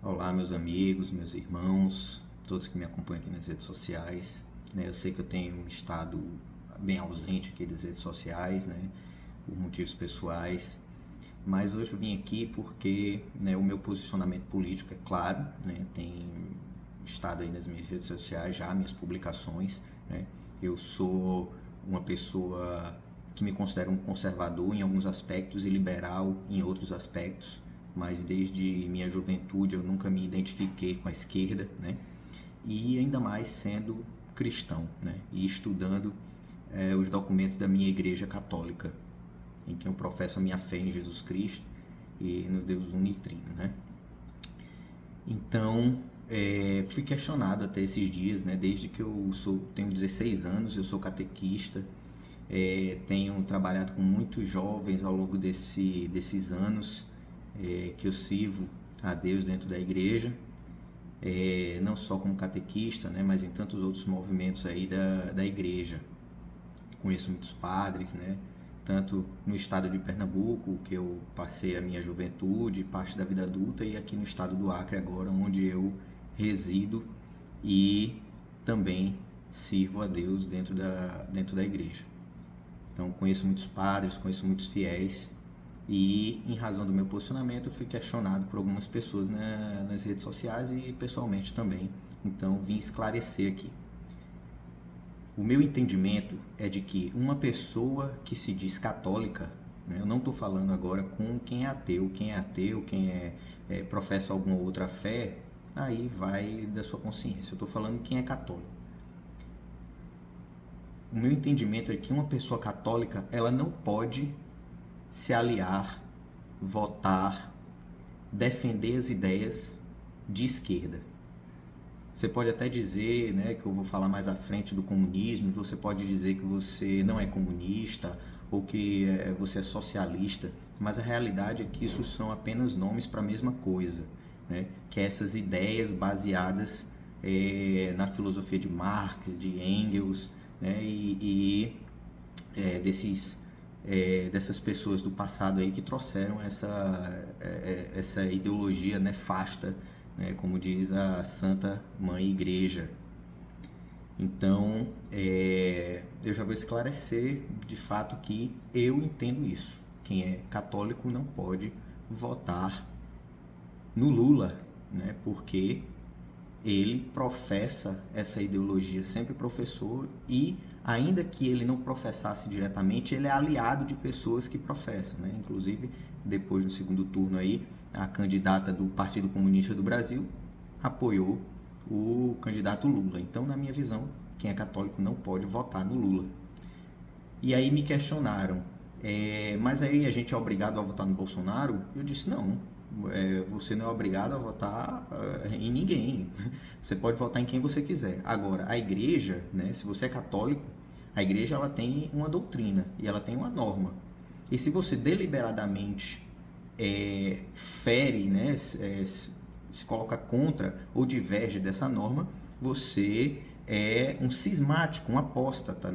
Olá, meus amigos, meus irmãos, todos que me acompanham aqui nas redes sociais. Eu sei que eu tenho estado bem ausente aqui das redes sociais, por motivos pessoais, mas hoje eu vim aqui porque o meu posicionamento político é claro, tem estado aí nas minhas redes sociais já, minhas publicações. Eu sou uma pessoa que me considero um conservador em alguns aspectos e liberal em outros aspectos, mas desde minha juventude eu nunca me identifiquei com a esquerda, e ainda mais sendo cristão, e estudando os documentos da minha igreja católica, em que eu professo a minha fé em Jesus Cristo e no Deus unitrino, Então, fui questionado até esses dias, desde que tenho 16 anos, eu sou catequista, tenho trabalhado com muitos jovens ao longo desses anos, que eu sirvo a Deus dentro da igreja, não só como catequista, mas em tantos outros movimentos aí da igreja. Conheço muitos padres, tanto no estado de Pernambuco, que eu passei a minha juventude, parte da vida adulta, e aqui no estado do Acre agora, onde eu resido e também sirvo a Deus dentro da igreja. Então conheço muitos padres, conheço muitos fiéis, e em razão do meu posicionamento eu fui questionado por algumas pessoas nas redes sociais e pessoalmente também. Então vim esclarecer aqui. O meu entendimento é de que uma pessoa que se diz católica, eu não estou falando agora com quem é ateu, quem professa alguma outra fé, aí vai da sua consciência. Eu estou falando quem é católico. O meu entendimento é que uma pessoa católica, ela não pode se aliar, votar, defender as ideias de esquerda. Você pode até dizer, que eu vou falar mais à frente do comunismo, você pode dizer que você não é comunista ou que você é socialista, mas a realidade é que isso são apenas nomes para a mesma coisa, que é essas ideias baseadas na filosofia de Marx, de Engels, dessas pessoas do passado aí que trouxeram essa ideologia nefasta, como diz a Santa Mãe Igreja. Então, eu já vou esclarecer de fato que eu entendo isso. Quem é católico não pode votar no Lula, porque ele professa essa ideologia, sempre professou, e ainda que ele não professasse diretamente, ele é aliado de pessoas que professam, Inclusive, depois no segundo turno aí, a candidata do Partido Comunista do Brasil apoiou o candidato Lula. Então, na minha visão, quem é católico não pode votar no Lula. E aí me questionaram, mas aí a gente é obrigado a votar no Bolsonaro? Eu disse, não. Você não é obrigado a votar em ninguém. Você pode votar em quem você quiser. Agora, a igreja, se você é católico, a igreja ela tem uma doutrina e ela tem uma norma. E se você deliberadamente fere, se coloca contra ou diverge dessa norma, você é um cismático, um apóstata,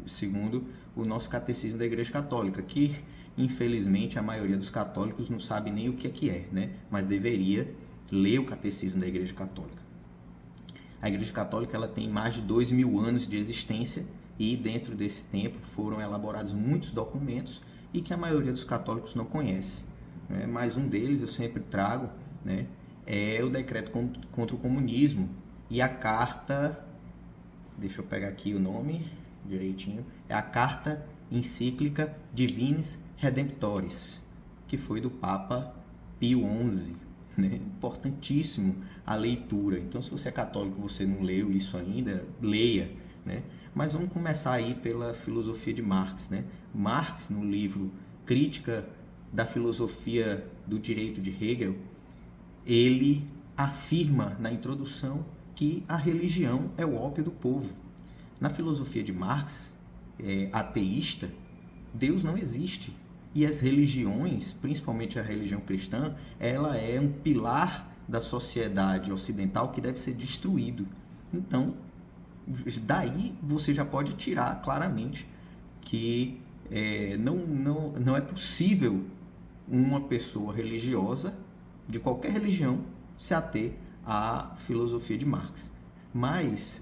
segundo o nosso catecismo da Igreja Católica, que infelizmente a maioria dos católicos não sabe nem o que é, mas deveria ler o catecismo da Igreja Católica. A Igreja Católica ela tem mais de 2.000 anos de existência e dentro desse tempo foram elaborados muitos documentos e que a maioria dos católicos não conhece. Mais um deles eu sempre trago, é o decreto contra o comunismo e a carta, deixa eu pegar aqui o nome direitinho, é a carta encíclica Divinis Redemptoris, que foi do Papa Pio XI, Importantíssimo a leitura. Então, se você é católico e você não leu isso ainda, leia, Mas vamos começar aí pela filosofia de Marx, Marx, no livro Crítica da Filosofia do Direito de Hegel, ele afirma na introdução que a religião é o ópio do povo. Na filosofia de Marx, ateísta, Deus não existe. E as religiões, principalmente a religião cristã, ela é um pilar da sociedade ocidental que deve ser destruído. Então, daí você já pode tirar claramente que não é possível uma pessoa religiosa de qualquer religião se ater à filosofia de Marx. Mas,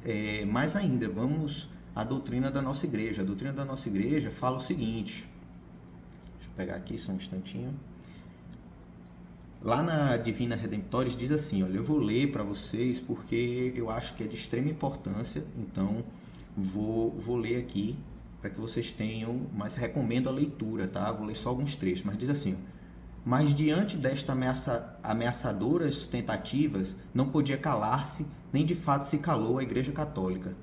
mais ainda, vamos à doutrina da nossa igreja. A doutrina da nossa igreja fala o seguinte, deixa eu pegar aqui só um instantinho. Lá na Divina Redemptoris diz assim, olha, eu vou ler para vocês porque eu acho que é de extrema importância, então vou ler aqui para que vocês tenham, mas recomendo a leitura, tá? Vou ler só alguns trechos, mas diz assim, ó, mas diante desta ameaçadoras tentativas, não podia calar-se, nem de fato se calou a Igreja Católica.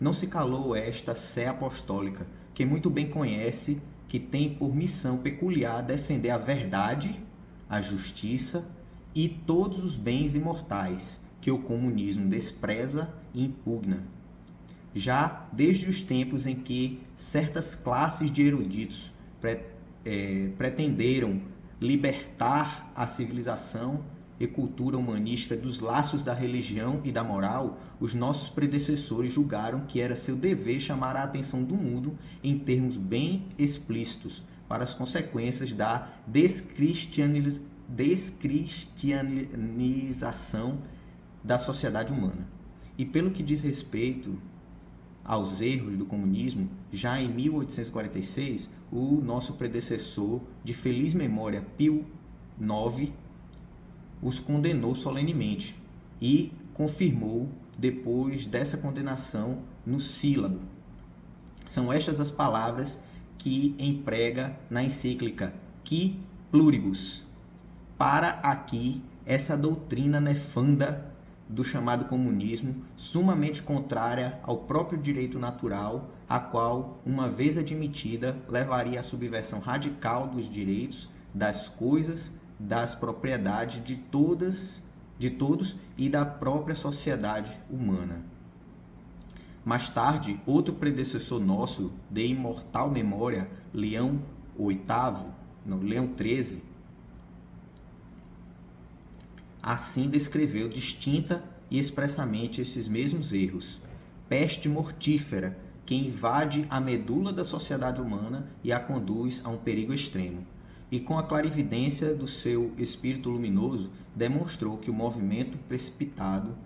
Não se calou esta sé apostólica, que muito bem conhece, que tem por missão peculiar defender a verdade, a justiça e todos os bens imortais que o comunismo despreza e impugna. Já desde os tempos em que certas classes de eruditos pretenderam libertar a civilização e cultura humanística dos laços da religião e da moral, os nossos predecessores julgaram que era seu dever chamar a atenção do mundo em termos bem explícitos para as consequências da descristianização da sociedade humana. E pelo que diz respeito aos erros do comunismo, já em 1846, o nosso predecessor, de feliz memória, Pio IX, os condenou solenemente e confirmou depois dessa condenação no Sílabo. São estas as palavras que emprega na encíclica Qui Pluribus. Para aqui, essa doutrina nefanda do chamado comunismo, sumamente contrária ao próprio direito natural, a qual, uma vez admitida, levaria à subversão radical dos direitos, das coisas, das propriedades de todos e da própria sociedade humana. Mais tarde, outro predecessor nosso, de imortal memória, Leão XIII, assim descreveu distinta e expressamente esses mesmos erros. Peste mortífera que invade a medula da sociedade humana e a conduz a um perigo extremo. E com a clarividência do seu espírito luminoso, demonstrou que o movimento precipitado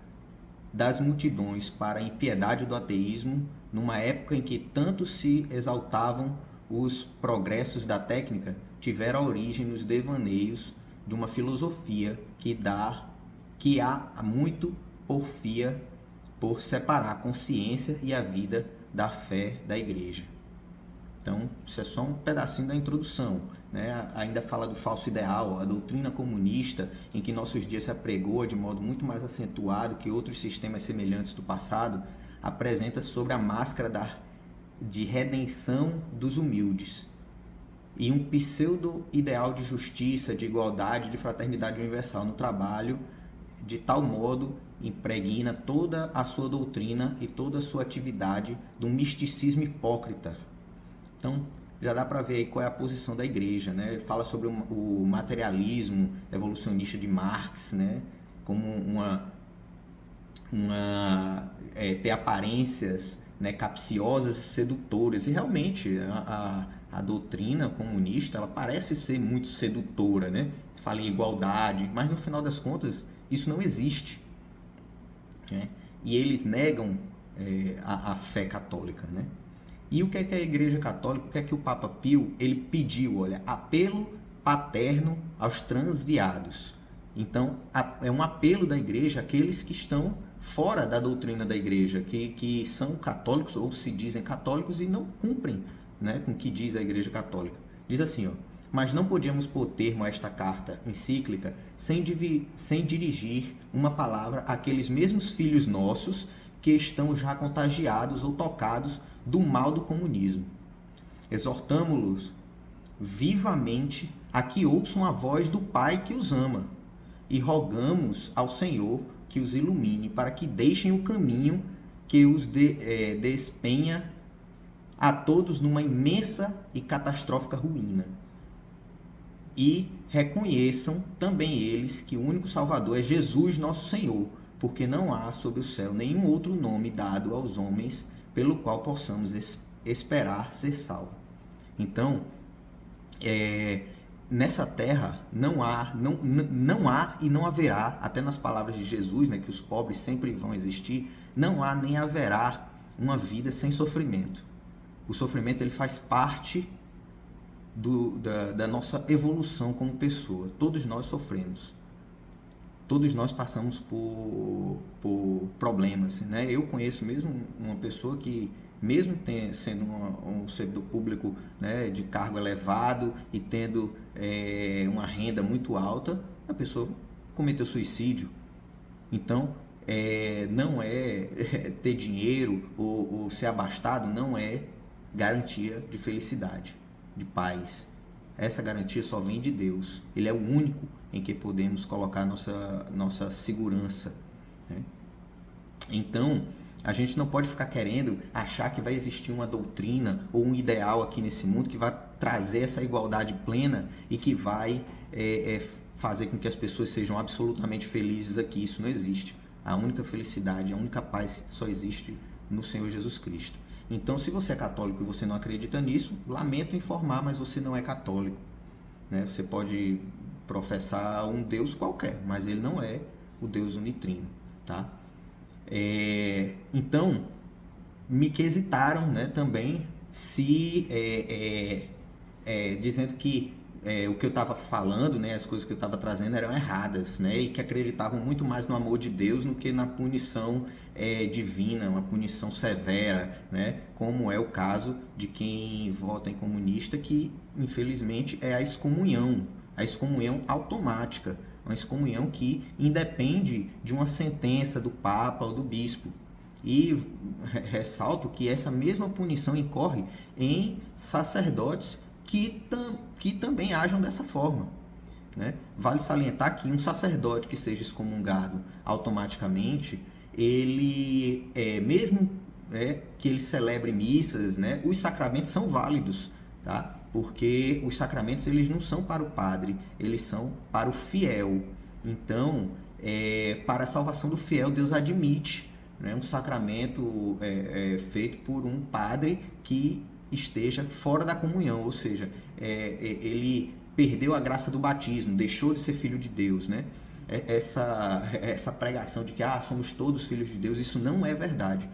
das multidões para a impiedade do ateísmo, numa época em que tanto se exaltavam os progressos da técnica, tivera origem nos devaneios de uma filosofia que há muito porfia por separar a consciência e a vida da fé da igreja. Então, isso é só um pedacinho da introdução, né? Ainda fala do falso ideal, a doutrina comunista, em que nossos dias se apregou de modo muito mais acentuado que outros sistemas semelhantes do passado, apresenta sobre a máscara de redenção dos humildes e um pseudo-ideal de justiça, de igualdade, de fraternidade universal no trabalho, de tal modo impregna toda a sua doutrina e toda a sua atividade de um misticismo hipócrita. Então, já dá para ver aí qual é a posição da igreja, né? Ele fala sobre o materialismo evolucionista de Marx, né? Como ter aparências, né, capciosas e sedutoras. E realmente a doutrina comunista, ela parece ser muito sedutora, né? Fala em igualdade, mas no final das contas isso não existe, né? E eles negam a fé católica, né? E o que é a Igreja Católica, o que é que o Papa Pio, ele pediu? Olha, apelo paterno aos transviados. Então, é um apelo da Igreja àqueles que estão fora da doutrina da Igreja, que são católicos ou se dizem católicos e não cumprem, né, com o que diz a Igreja Católica. Diz assim, ó, mas não podíamos pôr termo a esta carta encíclica sem dirigir uma palavra àqueles mesmos filhos nossos que estão já contagiados ou tocados do mal do comunismo. Exortamo-los vivamente a que ouçam a voz do Pai que os ama e rogamos ao Senhor que os ilumine para que deixem o caminho que os despenha a todos numa imensa e catastrófica ruína. E reconheçam também eles que o único Salvador é Jesus nosso Senhor, porque não há sob o céu nenhum outro nome dado aos homens pelo qual possamos esperar ser salvo. Então, nessa terra não há e não haverá, até nas palavras de Jesus, né, que os pobres sempre vão existir, não há nem haverá uma vida sem sofrimento. O sofrimento ele faz parte da nossa evolução como pessoa. Todos nós sofremos. Todos nós passamos por problemas, né? Eu conheço mesmo uma pessoa que, mesmo sendo um servidor público, né, de cargo elevado e tendo uma renda muito alta, a pessoa cometeu suicídio. Então, não é ter dinheiro ou ser abastado, não é garantia de felicidade, de paz. Essa garantia só vem de Deus. Ele é o único em que podemos colocar nossa segurança, né? Então, a gente não pode ficar querendo achar que vai existir uma doutrina ou um ideal aqui nesse mundo que vai trazer essa igualdade plena e que vai fazer com que as pessoas sejam absolutamente felizes aqui. Isso não existe. A única felicidade, a única paz só existe no Senhor Jesus Cristo. Então, se você é católico e você não acredita nisso, lamento informar, mas você não é católico, né? Você pode professar um Deus qualquer, mas ele não é o Deus unitrino, tá? Então, me quesitaram, né, também, se dizendo que o que eu estava falando, né, as coisas que eu estava trazendo eram erradas, né, e que acreditavam muito mais no amor de Deus do que na punição divina, uma punição severa, né, como é o caso de quem vota em comunista, que infelizmente é a excomunhão automática, uma excomunhão que independe de uma sentença do Papa ou do Bispo. E ressalto que essa mesma punição incorre em sacerdotes que também ajam dessa forma, né? Vale salientar que um sacerdote que seja excomungado automaticamente, ele, mesmo que ele celebre missas, né, os sacramentos são válidos, tá? Porque os sacramentos eles não são para o padre, eles são para o fiel. Então, para a salvação do fiel, Deus admite, né, um sacramento feito por um padre que esteja fora da comunhão, ou seja, ele perdeu a graça do batismo, deixou de ser filho de Deus, né? Essa pregação de que somos todos filhos de Deus, isso não é verdade.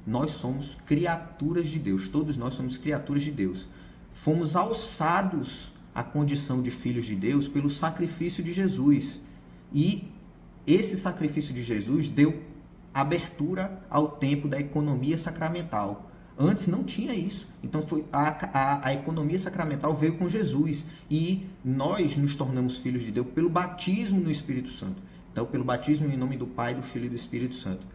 Nós somos criaturas de Deus, todos nós somos criaturas de Deus. Fomos alçados à condição de filhos de Deus pelo sacrifício de Jesus. E esse sacrifício de Jesus deu abertura ao tempo da economia sacramental. Antes não tinha isso. Então a economia sacramental veio com Jesus. E nós nos tornamos filhos de Deus pelo batismo no Espírito Santo. Então, pelo batismo em nome do Pai, do Filho e do Espírito Santo.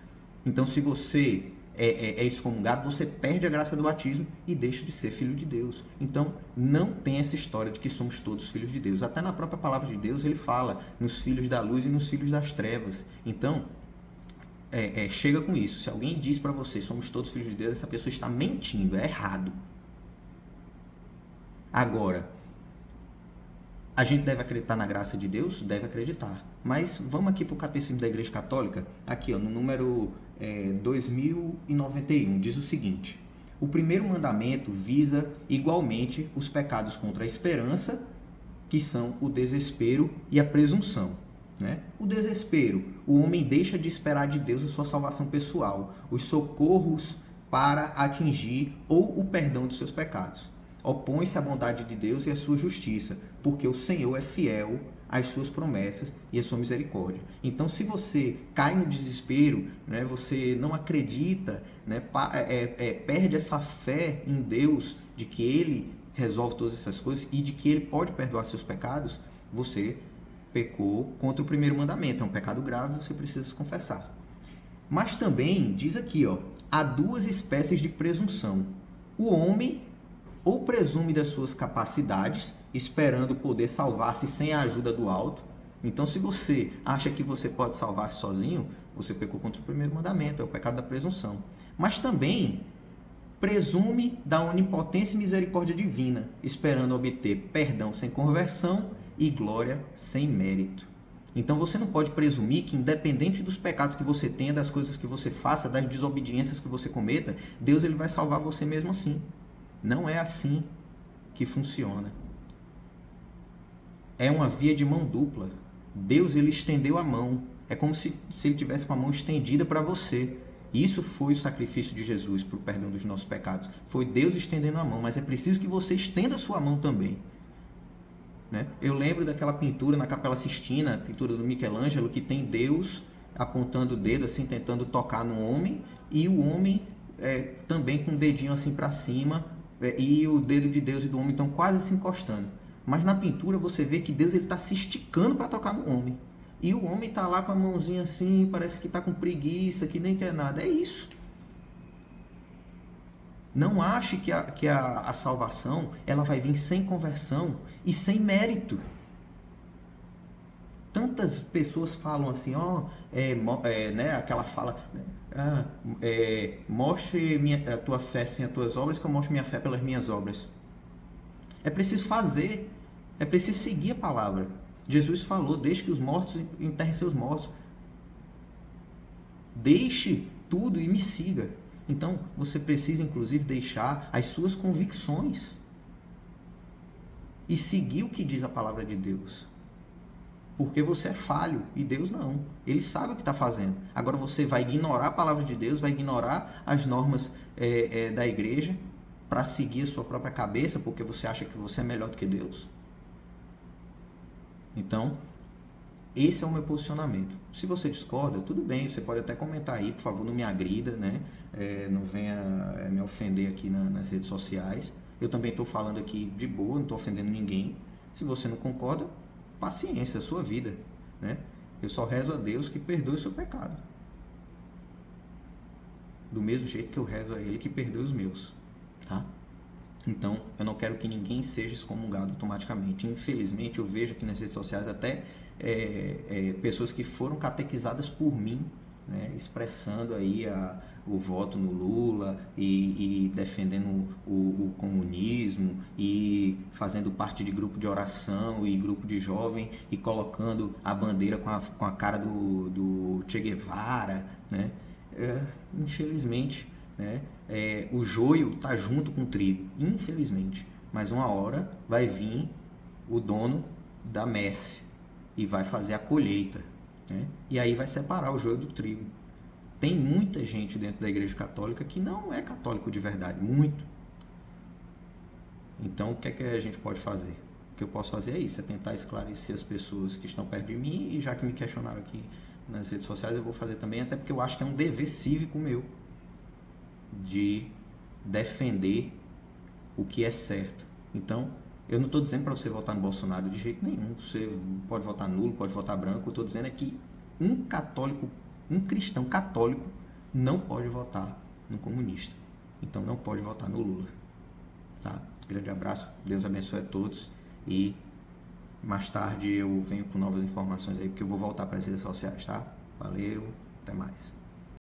Então, se você é excomungado, você perde a graça do batismo e deixa de ser filho de Deus. Então, não tem essa história de que somos todos filhos de Deus. Até na própria palavra de Deus, ele fala nos filhos da luz e nos filhos das trevas. Então, chega com isso. Se alguém diz para você, somos todos filhos de Deus, essa pessoa está mentindo, é errado. Agora, a gente deve acreditar na graça de Deus? Deve acreditar. Mas vamos aqui para o Catecismo da Igreja Católica, aqui no número 2091, diz o seguinte: o primeiro mandamento visa igualmente os pecados contra a esperança, que são o desespero e a presunção, né? O desespero, o homem deixa de esperar de Deus a sua salvação pessoal, os socorros para atingir ou o perdão dos seus pecados. Opõe-se à bondade de Deus e à sua justiça, porque o Senhor é fiel às suas promessas e à sua misericórdia. Então, se você cai no desespero, né, você não acredita, né, perde essa fé em Deus de que Ele resolve todas essas coisas e de que Ele pode perdoar seus pecados, você pecou contra o primeiro mandamento. É um pecado grave, você precisa se confessar. Mas também diz aqui, há duas espécies de presunção. O homem ou presume das suas capacidades, esperando poder salvar-se sem a ajuda do alto. Então, se você acha que você pode salvar-se sozinho, você pecou contra o primeiro mandamento, é o pecado da presunção. Mas também presume da onipotência e misericórdia divina, esperando obter perdão sem conversão e glória sem mérito. Então, você não pode presumir que, independente dos pecados que você tenha, das coisas que você faça, das desobediências que você cometa, Deus ele vai salvar você mesmo assim. Não é assim que funciona. É uma via de mão dupla. Deus, ele estendeu a mão. É como se ele tivesse com a mão estendida para você. Isso foi o sacrifício de Jesus para o perdão dos nossos pecados. Foi Deus estendendo a mão, mas é preciso que você estenda a sua mão também. Né? Eu lembro daquela pintura na Capela Sistina, a pintura do Michelangelo, que tem Deus apontando o dedo, assim, tentando tocar no homem, e o homem também com o dedinho assim para cima, e o dedo de Deus e do homem estão quase se encostando. Mas na pintura você vê que Deus está se esticando para tocar no homem. E o homem está lá com a mãozinha assim, parece que está com preguiça, que nem quer nada. É isso. Não ache que a salvação ela vai vir sem conversão e sem mérito. Tantas pessoas falam assim, né, aquela fala, mostre a tua fé sem as tuas obras, que eu mostre minha fé pelas minhas obras. É preciso fazer, é preciso seguir a palavra. Jesus falou, deixe que os mortos enterrem seus mortos. Deixe tudo e me siga. Então, você precisa, inclusive, deixar as suas convicções e seguir o que diz a palavra de Deus. Porque você é falho e Deus não. Ele sabe o que está fazendo. Agora você vai ignorar a palavra de Deus, vai ignorar as normas da igreja para seguir a sua própria cabeça, porque você acha que você é melhor do que Deus. Então, esse é o meu posicionamento. Se você discorda, tudo bem, você pode até comentar aí, por favor, não me agrida, né? Não venha me ofender aqui nas redes sociais. Eu também estou falando aqui de boa, não estou ofendendo ninguém. Se você não concorda, paciência, é a sua vida, né? Eu só rezo a Deus que perdoe o seu pecado. Do mesmo jeito que eu rezo a Ele que perdoe os meus, tá? Então, eu não quero que ninguém seja excomungado automaticamente. Infelizmente, eu vejo aqui nas redes sociais até pessoas que foram catequizadas por mim, né, expressando aí o voto no Lula e defendendo o comunismo e fazendo parte de grupo de oração e grupo de jovem e colocando a bandeira com a cara do Che Guevara, né? Infelizmente, né, o joio está junto com o trigo, infelizmente. Mas uma hora vai vir o dono da messe e vai fazer a colheita, né? E aí vai separar o joio do trigo. Tem muita gente dentro da Igreja Católica que não é católico de verdade, muito. Então, o que é que a gente pode fazer? O que eu posso fazer é isso, é tentar esclarecer as pessoas que estão perto de mim, e já que me questionaram aqui nas redes sociais, eu vou fazer também, até porque eu acho que é um dever cívico meu de defender o que é certo. Então, eu não estou dizendo para você votar no Bolsonaro de jeito nenhum. Você pode votar nulo, pode votar branco. Eu estou dizendo é que um cristão católico não pode votar no comunista. Então não pode votar no Lula. Tá? Grande abraço, Deus abençoe a todos e mais tarde eu venho com novas informações aí, porque eu vou voltar para as redes sociais, tá? Valeu, até mais.